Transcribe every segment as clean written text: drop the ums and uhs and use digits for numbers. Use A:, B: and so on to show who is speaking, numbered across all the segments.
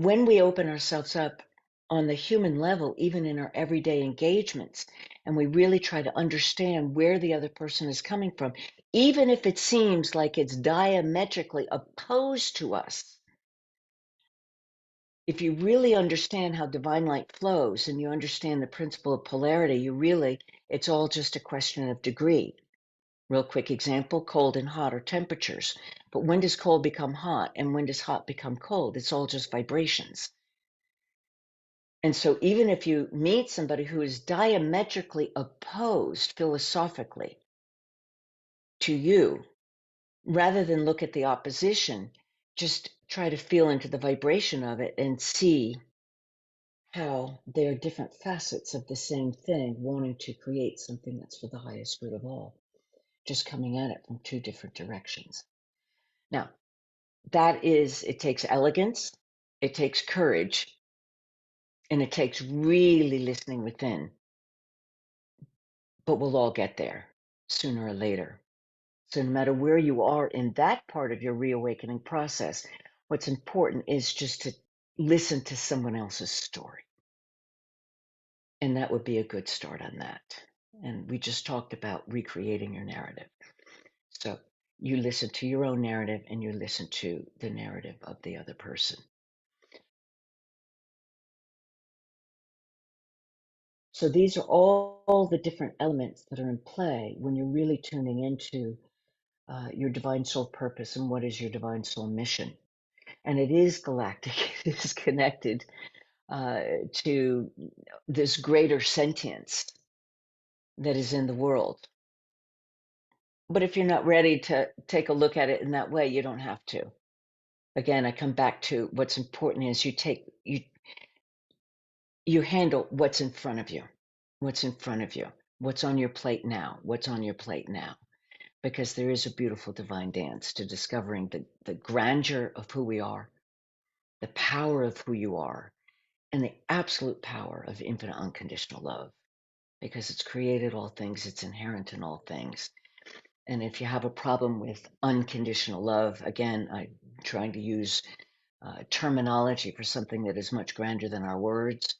A: when we open ourselves up on the human level, even in our everyday engagements, and we really try to understand where the other person is coming from, even if it seems like it's diametrically opposed to us, if you really understand how divine light flows and you understand the principle of polarity, it's all just a question of degree. Real quick example, cold and hot are temperatures. But when does cold become hot and when does hot become cold? It's all just vibrations. And so even if you meet somebody who is diametrically opposed philosophically to you, rather than look at the opposition, just try to feel into the vibration of it and see how they're different facets of the same thing, wanting to create something that's for the highest good of all, just coming at it from two different directions. Now, it takes elegance, it takes courage, and it takes really listening within, but we'll all get there sooner or later. So no matter where you are in that part of your reawakening process, what's important is just to listen to someone else's story. And that would be a good start on that. And we just talked about recreating your narrative. So you listen to your own narrative and you listen to the narrative of the other person. So these are all the different elements that are in play when you're really tuning into your divine soul purpose and what is your divine soul mission. And it is galactic, it is connected to this greater sentience that is in the world. But if you're not ready to take a look at it in that way, you don't have to. Again, I come back to what's important is you handle what's in front of you. What's in front of you? What's on your plate now? What's on your plate now? Because there is a beautiful divine dance to discovering the grandeur of who we are, the power of who you are, and the absolute power of infinite unconditional love. Because it's created all things, it's inherent in all things. And if you have a problem with unconditional love, again, I'm trying to use terminology for something that is much grander than our words.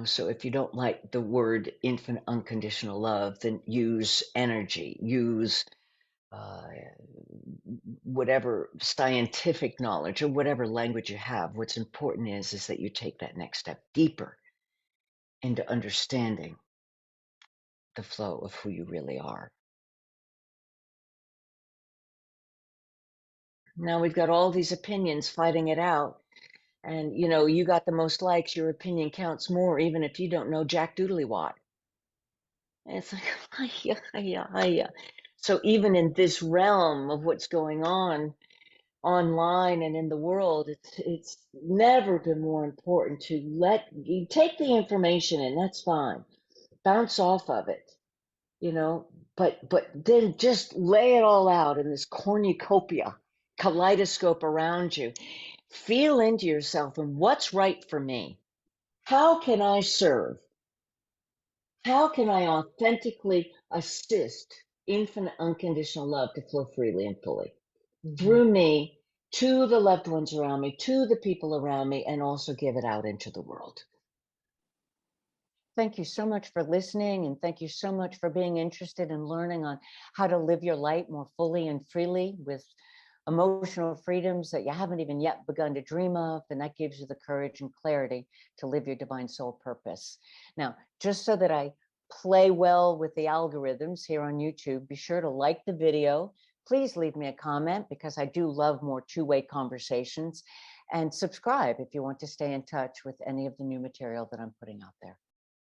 A: So if you don't like the word infinite unconditional love, then use energy, use uh, whatever scientific knowledge or whatever language you have. What's important is that you take that next step deeper into understanding the flow of who you really are. Now we've got all these opinions fighting it out. And you got the most likes, your opinion counts more, even if you don't know Jack Doodly Watt. And it's like, hiya, hiya, hiya. So even in this realm of what's going on online and in the world, it's never been more important to let you take the information in, that's fine. Bounce off of it, you know, but then just lay it all out in this cornucopia, kaleidoscope around you. Feel into yourself and what's right for me. How can I serve? How can I authentically assist infinite unconditional love to flow freely and fully
B: Mhm.
A: through me to the loved ones around me, to the people around me, and also give it out into the world?
B: Thank you so much for listening, and thank you so much for being interested in learning on how to live your light more fully and freely with emotional freedoms that you haven't even yet begun to dream of. And that gives you the courage and clarity to live your divine soul purpose. Now, just so that I play well with the algorithms here on YouTube, be sure to like the video. Please leave me a comment because I do love more two-way conversations. And subscribe if you want to stay in touch with any of the new material that I'm putting out there.